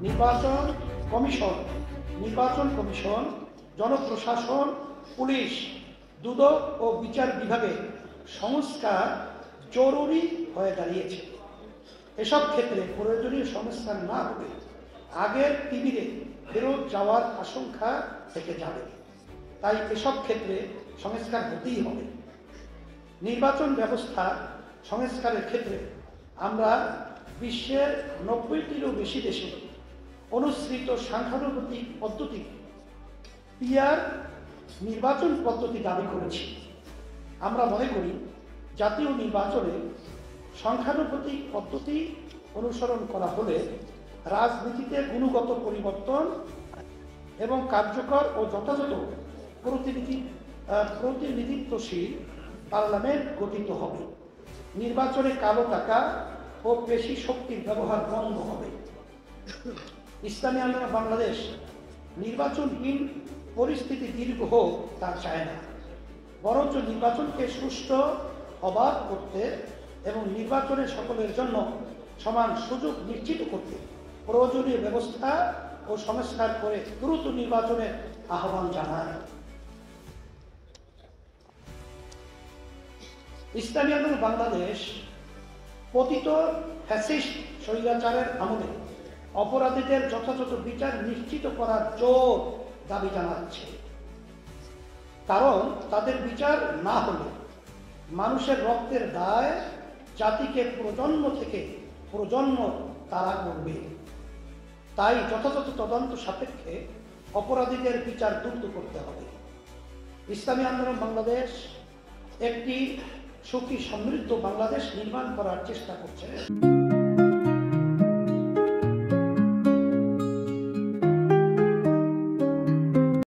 নির্বাচন কমিশন, জনপ্রশাসন, পুলিশ, দুদক ও বিচার বিভাগে সংস্কার জরুরি হয়ে দাঁড়িয়েছে। এসব ক্ষেত্রে প্রয়োজনীয় সংস্কার না হলে আগের তিমিরে ফেরত যাওয়ার আশঙ্কা থেকে যাবে। তাই এসব ক্ষেত্রে সংস্কার হতেই হবে। নির্বাচন ব্যবস্থা সংস্কারের ক্ষেত্রে আমরা বিশ্বের 90টিরও বেশি দেশে অনুসৃত সাংখ্যানুপাতিক পদ্ধতি পিআর নির্বাচন পদ্ধতি দাবি করেছি। আমরা মনে করি জাতীয় নির্বাচনে সংখ্যানুপাতিক পদ্ধতি অনুসরণ করা হলে রাজনীতিতে গুণগত পরিবর্তন এবং কার্যকর ও যথাযথ প্রতিনিধিত্বশীল পার্লামেন্ট গঠিত হবে। নির্বাচনে কালো টাকা ও পেশি শক্তির ব্যবহার বন্ধ হবে। ইসলামী আন্দোলন বাংলাদেশ নির্বাচনহীন পরিস্থিতি দীর্ঘ হোক তা চায় না, বরঞ্চ নির্বাচনকে সুষ্ঠু অবাধ করতে এবং নির্বাচনে সকলের জন্য সমান সুযোগ নিশ্চিত করতে প্রয়োজনীয় ব্যবস্থা ও সংস্কার করে দ্রুত নির্বাচনের আহ্বান জানায়। ইসলামী আন্দোলন বাংলাদেশ পতিত ফ্যাসিস্ট স্বৈরাচারের আমলে অপরাধীদের যথাযথ বিচার নিশ্চিত করার জোর দাবি জানাচ্ছে। কারণ তাদের বিচার না হলে মানুষের রক্তের দায় জাতিকে প্রজন্ম থেকে প্রজন্ম তাড়া করবে। তাই যথাযথ তদন্ত সাপেক্ষে অপরাধীদের বিচার দ্রুত করতে হবে। ইসলামী আন্দোলন বাংলাদেশ একটি সুখী সমৃদ্ধ বাংলাদেশ নির্মাণ করার চেষ্টা করছে।